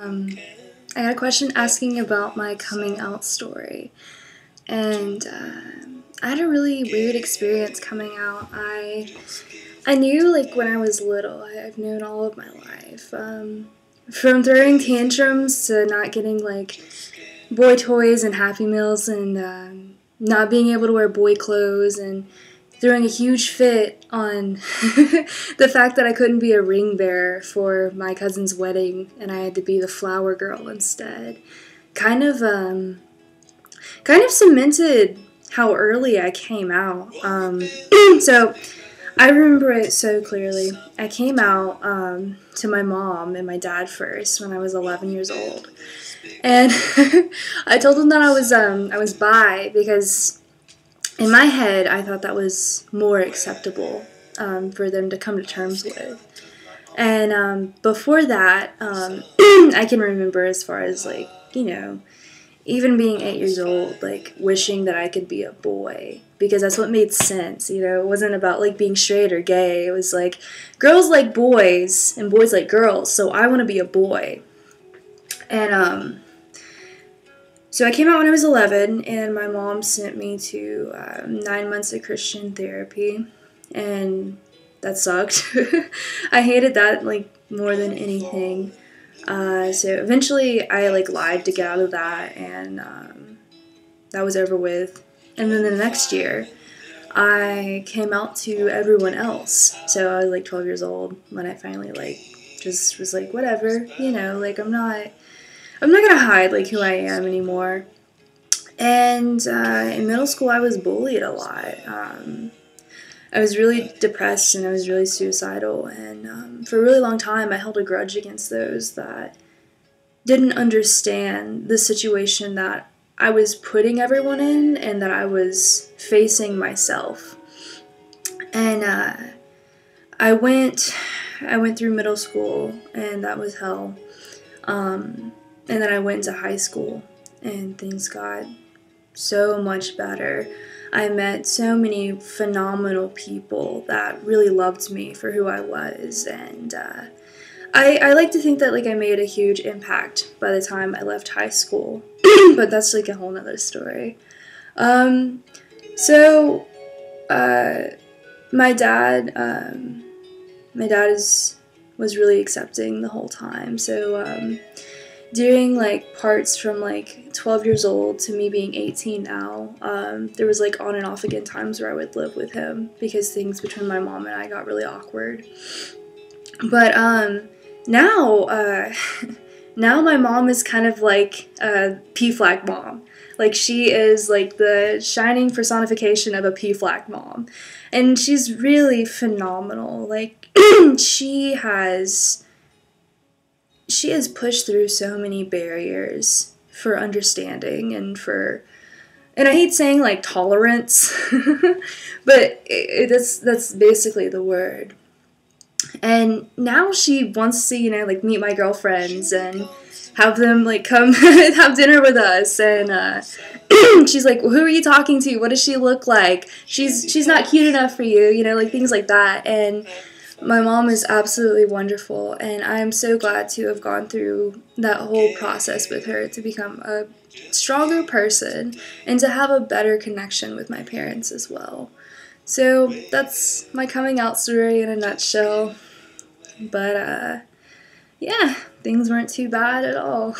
I got a question asking about my coming out story, and I had a really weird experience coming out. I knew like when I was little. I've known all of my life, from throwing tantrums to not getting like boy toys and Happy Meals, and not being able to wear boy clothes, and throwing a huge fit on the fact that I couldn't be a ring bearer for my cousin's wedding and I had to be the flower girl instead. Kind of kind of cemented how early I came out. So I remember it so clearly. I came out to my mom and my dad first when I was 11 years old, and I told them that I was bi because in my head, I thought that was more acceptable for them to come to terms with. And before that, I can remember as far as like, even being 8 years old, like wishing that I could be a boy because that's what made sense. It wasn't about like being straight or gay. It was like girls like boys and boys like girls, so I want to be a boy. And so I came out when I was 11, and my mom sent me to 9 months of Christian therapy, and that sucked. I hated that like more than anything. So eventually I like lied to get out of that, and that was over with. And then the next year, I came out to everyone else. So I was like 12 years old when I finally like just was like, whatever, like I'm not gonna hide like who I am anymore. And in middle school, I was bullied a lot. I was really depressed and I was really suicidal. And for a really long time, I held a grudge against those that didn't understand the situation that I was putting everyone in and that I was facing myself. And I went through middle school, and that was hell. And then I went into high school, and things got so much better. I met so many phenomenal people that really loved me for who I was, and I like to think that like I made a huge impact by the time I left high school, but that's like a whole nother story. So my dad, was really accepting the whole time. So during like parts from like 12 years old to me being 18 now, there was like on and off again times where I would live with him because things between my mom and I got really awkward. But now now my mom is kind of like a PFLAG mom. Like she is like the shining personification of a PFLAG mom. And she's really phenomenal. Like she has pushed through so many barriers for understanding and I hate saying like tolerance, but that's basically the word. And now she wants to, like meet my girlfriends and have them like come have dinner with us, and she's like, well, who are you talking to? What does she look like? She's not cute enough for you, like things like that. And my mom is absolutely wonderful, and I'm so glad to have gone through that whole process with her to become a stronger person and to have a better connection with my parents as well. So that's my coming out story in a nutshell. But yeah, things weren't too bad at all.